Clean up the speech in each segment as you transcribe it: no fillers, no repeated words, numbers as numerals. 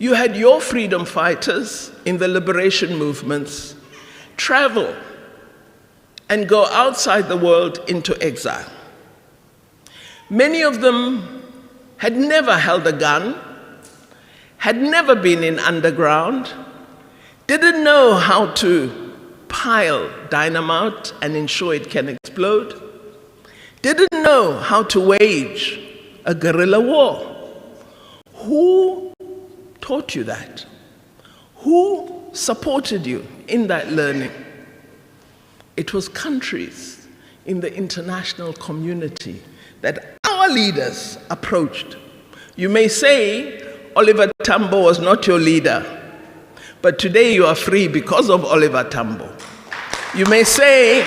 You had your freedom fighters in the liberation movements travel and go outside the world into exile. Many of them had never held a gun, had never been in underground, didn't know how to pile dynamite and ensure it can explode, didn't know how to wage a guerrilla war. Who taught you that? Who supported you in that learning? It was countries in the international community that our leaders approached. You may say Oliver Tambo was not your leader, but today you are free because of Oliver Tambo. You may say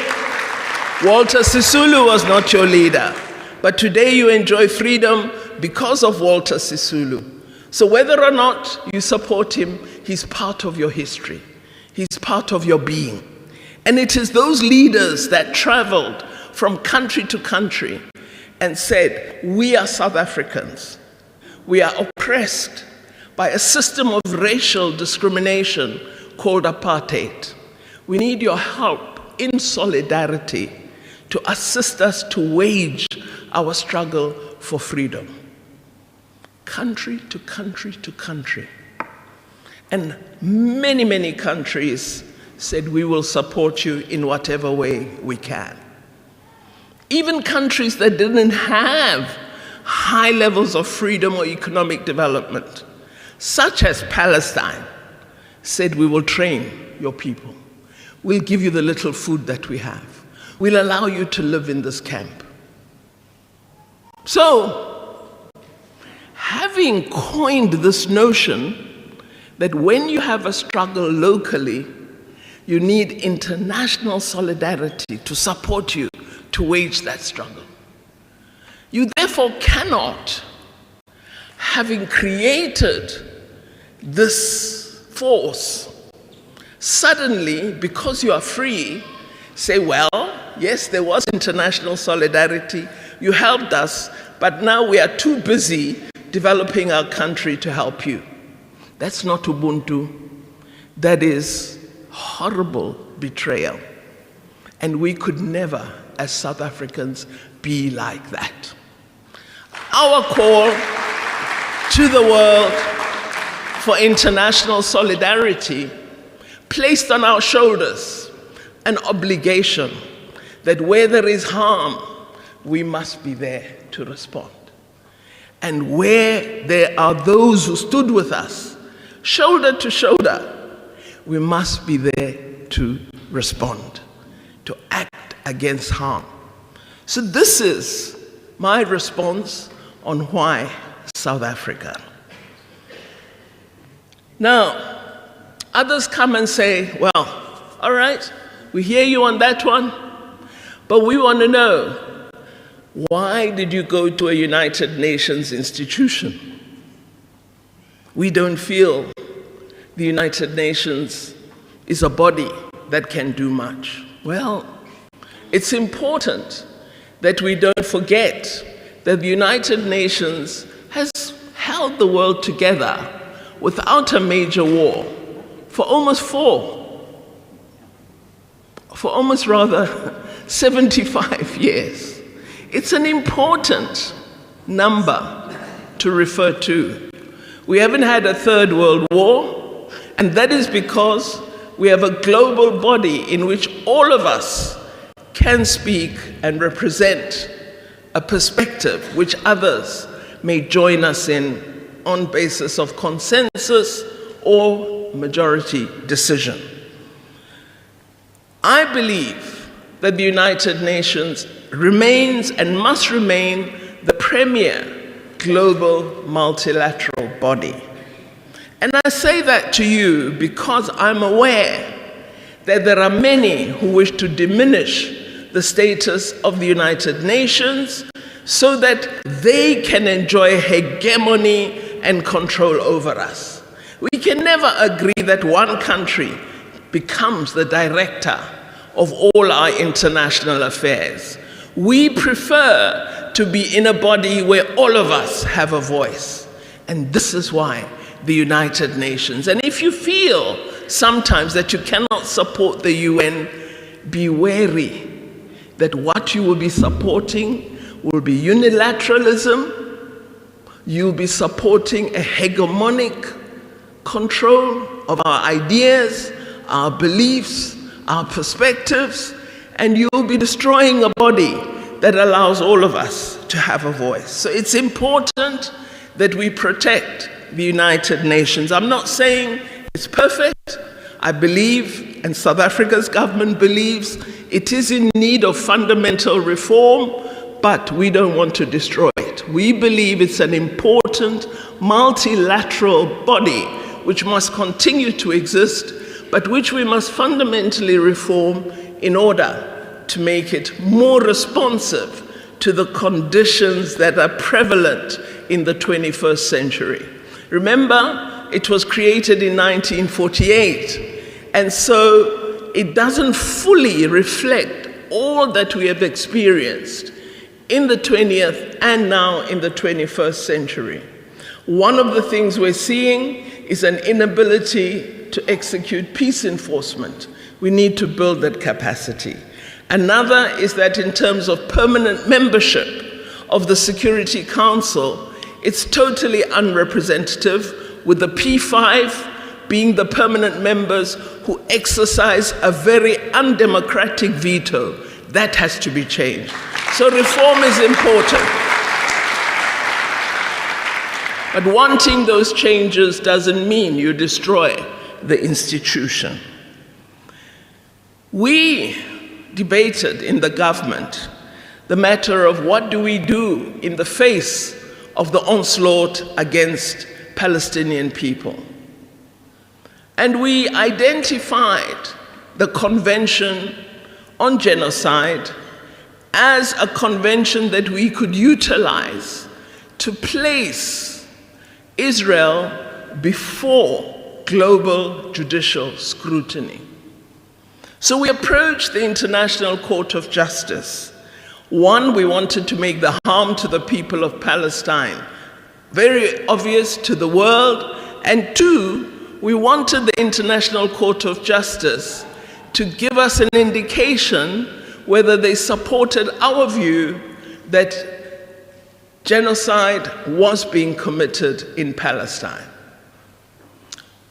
Walter Sisulu was not your leader, but today you enjoy freedom because of Walter Sisulu. So whether or not you support him, he's part of your history. He's part of your being. And it is those leaders that traveled from country to country and said, we are South Africans. We are oppressed by a system of racial discrimination called apartheid. We need your help in solidarity to assist us to wage our struggle for freedom. Country to country to country. And many, many countries said, we will support you in whatever way we can. Even countries that didn't have high levels of freedom or economic development, such as Palestine, said, we will train your people. We'll give you the little food that we have. We'll allow you to live in this camp. So, having coined this notion that when you have a struggle locally, you need international solidarity to support you to wage that struggle. You therefore cannot, having created this force, suddenly, because you are free, say, well, yes, there was international solidarity, you helped us, but now we are too busy developing our country to help you. That's not Ubuntu. That is horrible betrayal. And we could never, as South Africans, be like that. Our call to the world for international solidarity placed on our shoulders an obligation that where there is harm, we must be there to respond. And where there are those who stood with us, shoulder to shoulder, we must be there to respond, to act against harm. So this is my response on why South Africa. Now, others come and say, well, all right, we hear you on that one, but we want to know, why did you go to a United Nations institution? We don't feel the United Nations is a body that can do much. Well, it's important that we don't forget that the United Nations has held the world together without a major war for almost 75 years. It's an important number to refer to. We haven't had a third world war, and that is because we have a global body in which all of us can speak and represent a perspective which others may join us in on basis of consensus or majority decision. I believe that the United Nations remains and must remain the premier global multilateral body. And I say that to you because I'm aware that there are many who wish to diminish the status of the United Nations so that they can enjoy hegemony and control over us. We can never agree that one country becomes the director of all our international affairs. We prefer to be in a body where all of us have a voice. And this is why the United Nations. And if you feel sometimes that you cannot support the UN, be wary that what you will be supporting will be unilateralism. You'll be supporting a hegemonic control of our ideas, our beliefs, our perspectives, and you'll be destroying a body that allows all of us to have a voice. So it's important that we protect the United Nations. I'm not saying it's perfect. I believe, and South Africa's government believes, it is in need of fundamental reform, but we don't want to destroy it. We believe it's an important multilateral body which must continue to exist, but which we must fundamentally reform in order to make it more responsive to the conditions that are prevalent in the 21st century. Remember, it was created in 1948, and so it doesn't fully reflect all that we have experienced in the 20th and now in the 21st century. One of the things we're seeing is an inability to execute peace enforcement. We need to build that capacity. Another is that in terms of permanent membership of the Security Council, it's totally unrepresentative, with the P5 being the permanent members who exercise a very undemocratic veto. That has to be changed. So reform is important. But wanting those changes doesn't mean you destroy the institution. We debated in the government the matter of what do we do in the face of the onslaught against Palestinian people. And we identified the Convention on Genocide as a convention that we could utilize to place Israel before global judicial scrutiny. So we approached the International Court of Justice. One, we wanted to make the harm to the people of Palestine very obvious to the world. And two, we wanted the International Court of Justice to give us an indication whether they supported our view that genocide was being committed in Palestine.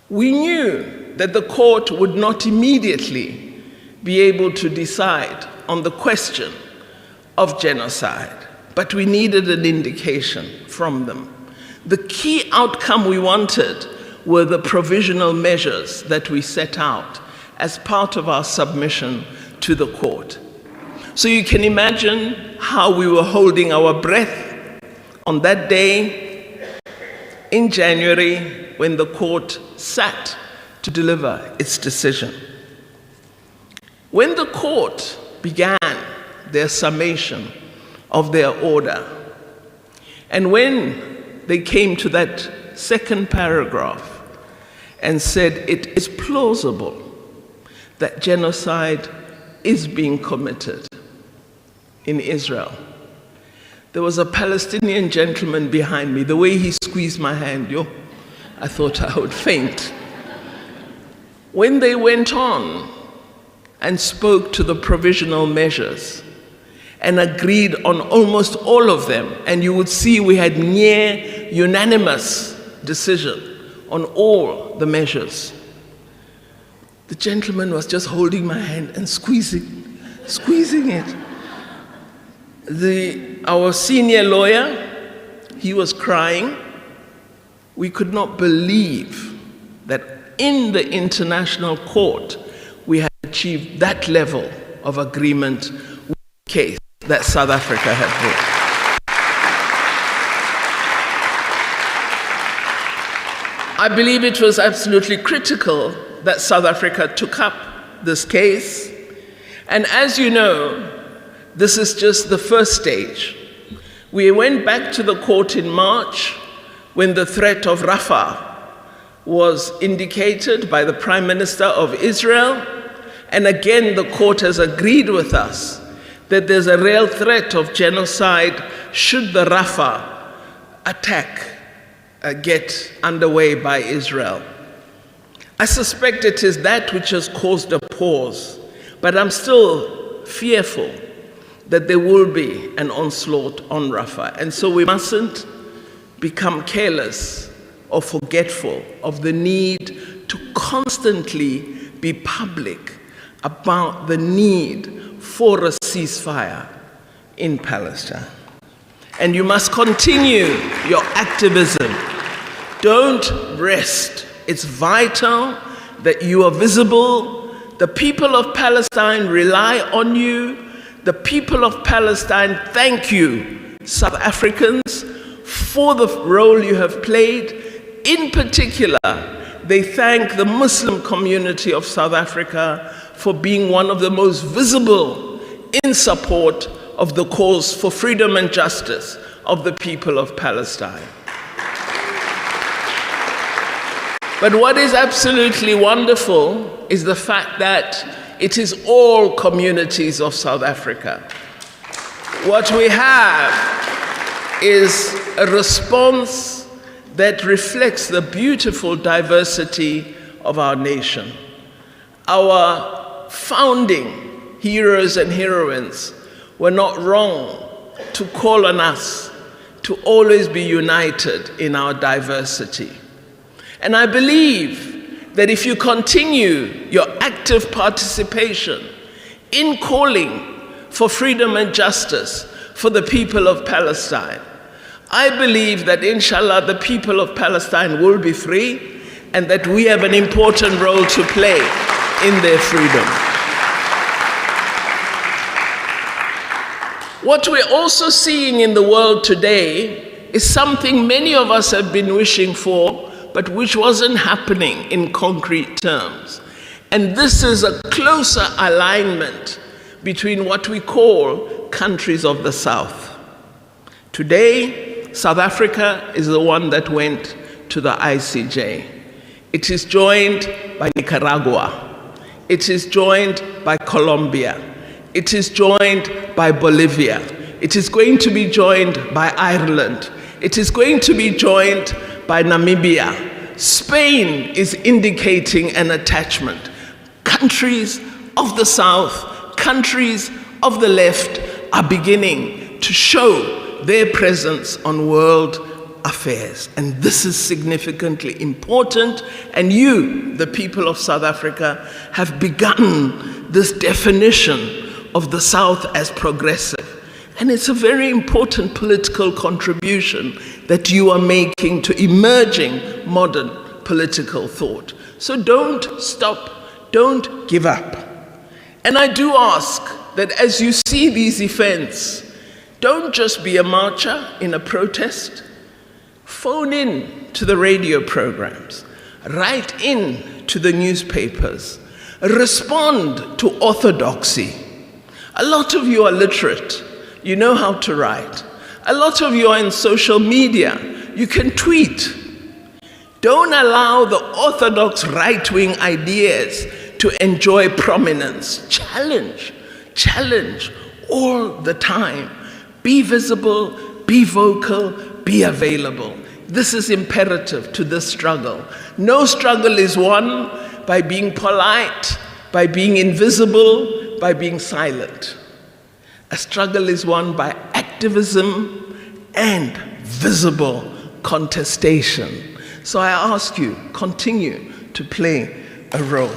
We knew that the court would not immediately be able to decide on the question of genocide, but we needed an indication from them. The key outcome we wanted were the provisional measures that we set out as part of our submission to the court. So you can imagine how we were holding our breath on that day in January when the court sat to deliver its decision. When the court began their summation of their order, and when they came to that second paragraph and said it is plausible that genocide is being committed in Israel, there was a Palestinian gentleman behind me. The way he squeezed my hand, I thought I would faint. When they went on and spoke to the provisional measures and agreed on almost all of them, and you would see we had near unanimous decision on all the measures, the gentleman was just holding my hand and squeezing it. Our senior lawyer, he was crying. We could not believe that in the international court we had achieved that level of agreement with the case that South Africa had brought. I believe it was absolutely critical that South Africa took up this case. And as you know, this is just the first stage. We went back to the court in March when the threat of Rafah was indicated by the Prime Minister of Israel. And again, the court has agreed with us that there's a real threat of genocide should the Rafah attack get underway by Israel. I suspect it is that which has caused a pause, but I'm still fearful that there will be an onslaught on Rafah. And so we mustn't become careless or forgetful of the need to constantly be public about the need for a ceasefire in Palestine. And you must continue your activism. Don't rest. It's vital that you are visible. The people of Palestine rely on you. The people of Palestine thank you, South Africans, for the role you have played. In particular, they thank the Muslim community of South Africa for being one of the most visible in support of the cause for freedom and justice of the people of Palestine. But what is absolutely wonderful is the fact that it is all communities of South Africa. What we have is a response that reflects the beautiful diversity of our nation. Our founding heroes and heroines were not wrong to call on us to always be united in our diversity. And I believe that if you continue your active participation in calling for freedom and justice for the people of Palestine, I believe that inshallah the people of Palestine will be free and that we have an important role to play in their freedom. What we're also seeing in the world today is something many of us have been wishing for, but which wasn't happening in concrete terms. And this is a closer alignment between what we call countries of the South. Today, South Africa is the one that went to the ICJ. It is joined by Nicaragua. It is joined by Colombia. It is joined by Bolivia. It is going to be joined by Ireland. It is going to be joined by Namibia. Spain is indicating an attachment. Countries of the South, countries of the left are beginning to show their presence on world affairs. And this is significantly important. And you, the people of South Africa, have begun this definition of the South as progressive. And it's a very important political contribution that you are making to emerging modern political thought. So don't stop, don't give up. And I do ask that as you see these events, don't just be a marcher in a protest. Phone in to the radio programs, write in to the newspapers, respond to orthodoxy. A lot of you are literate. You know how to write. A lot of you are in social media. You can tweet. Don't allow the orthodox right-wing ideas to enjoy prominence. Challenge all the time. Be visible, be vocal, be available. This is imperative to this struggle. No struggle is won by being polite, by being invisible, by being silent. A struggle is won by activism and visible contestation. So I ask you, continue to play a role.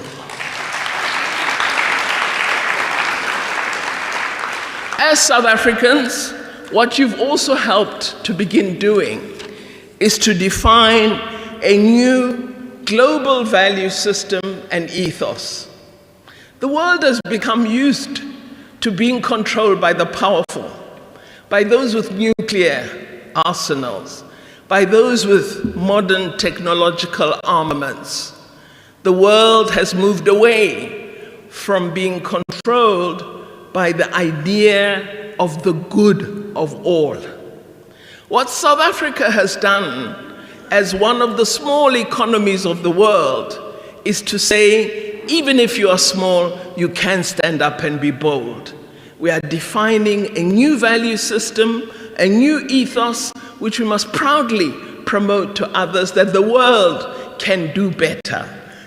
As South Africans, what you've also helped to begin doing is to define a new global value system and ethos. The world has become used to being controlled by the powerful, by those with nuclear arsenals, by those with modern technological armaments. The world has moved away from being controlled by the idea of the good of all. What South Africa has done as one of the small economies of the world is to say, even if you are small, you can stand up and be bold. We are defining a new value system, a new ethos, which we must proudly promote to others that the world can do better.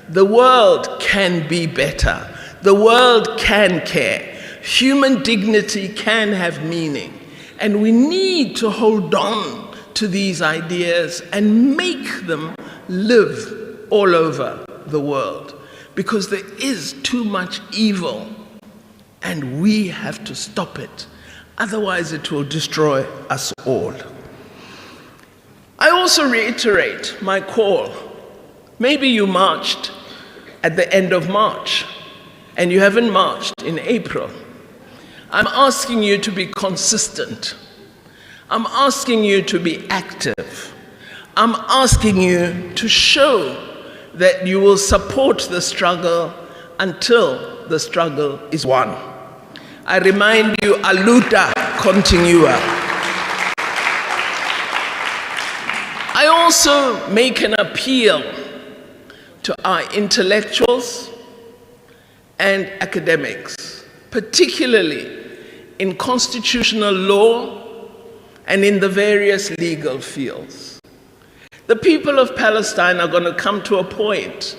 The world can be better. The world can care. Human dignity can have meaning. And we need to hold on to these ideas and make them live all over the world. Because there is too much evil, and we have to stop it. Otherwise, it will destroy us all. I also reiterate my call. Maybe you marched at the end of March, and you haven't marched in April. I'm asking you to be consistent. I'm asking you to be active. I'm asking you to show that you will support the struggle until the struggle is won. I remind you, a luta continua. I also make an appeal to our intellectuals and academics, particularly in constitutional law and in the various legal fields. The people of Palestine are going to come to a point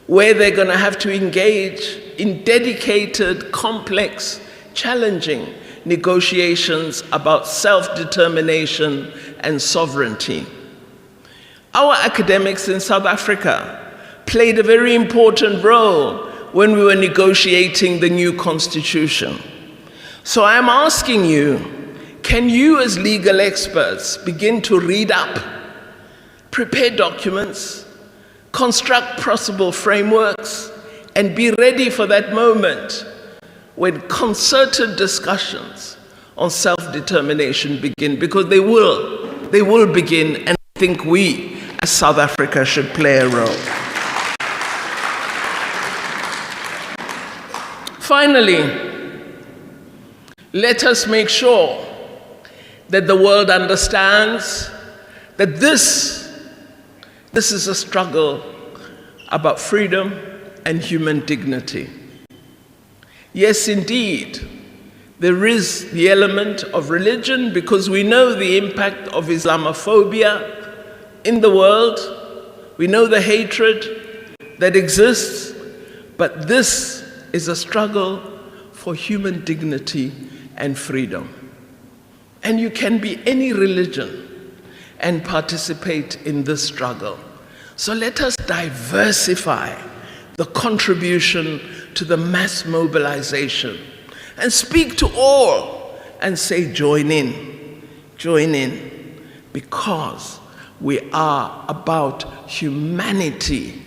where they're going to have to engage in dedicated, complex, challenging negotiations about self-determination and sovereignty. Our academics in South Africa played a very important role when we were negotiating the new constitution. So I'm asking you, can you as legal experts begin to read up, prepare documents, construct possible frameworks, and be ready for that moment when concerted discussions on self-determination begin, because they will begin, and I think we as South Africa should play a role. Finally, let us make sure that the world understands that this is a struggle about freedom and human dignity. Yes, indeed, there is the element of religion, because we know the impact of Islamophobia in the world. We know the hatred that exists, but this is a struggle for human dignity and freedom. And you can be any religion and participate in this struggle. So let us diversify the contribution to the mass mobilization and speak to all and say, join in, because we are about humanity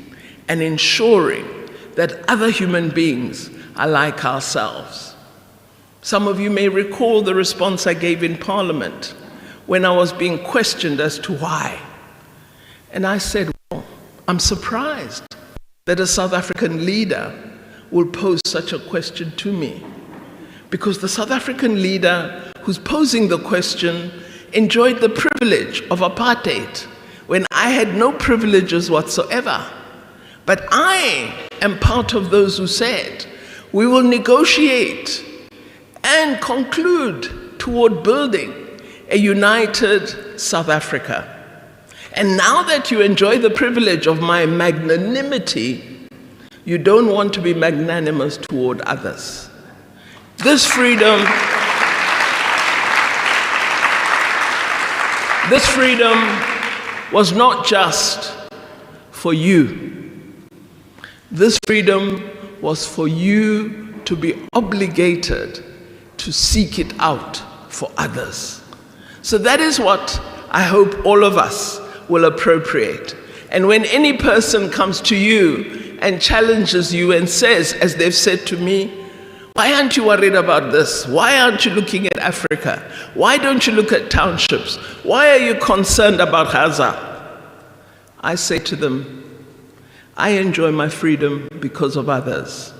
and ensuring that other human beings are like ourselves. Some of you may recall the response I gave in Parliament when I was being questioned as to why. And I said, well, I'm surprised that a South African leader will pose such a question to me. Because the South African leader who's posing the question enjoyed the privilege of apartheid when I had no privileges whatsoever. But I am part of those who said, we will negotiate and conclude toward building a united South Africa. And now that you enjoy the privilege of my magnanimity, you don't want to be magnanimous toward others. This freedom was not just for you. This freedom was for you to be obligated to seek it out for others. So that is what I hope all of us will appropriate. And when any person comes to you and challenges you and says, as they've said to me, why aren't you worried about this? Why aren't you looking at Africa? Why don't you look at townships? Why are you concerned about Gaza? I say to them, I enjoy my freedom because of others.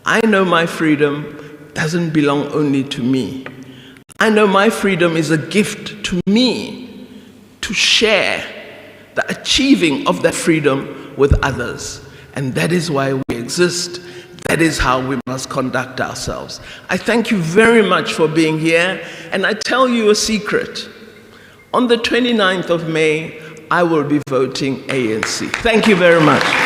I know my freedom doesn't belong only to me. I know my freedom is a gift to me to share the achieving of that freedom with others. And that is why we exist. That is how we must conduct ourselves. I thank you very much for being here. And I tell you a secret. On the 29th of May, I will be voting ANC. Thank you very much.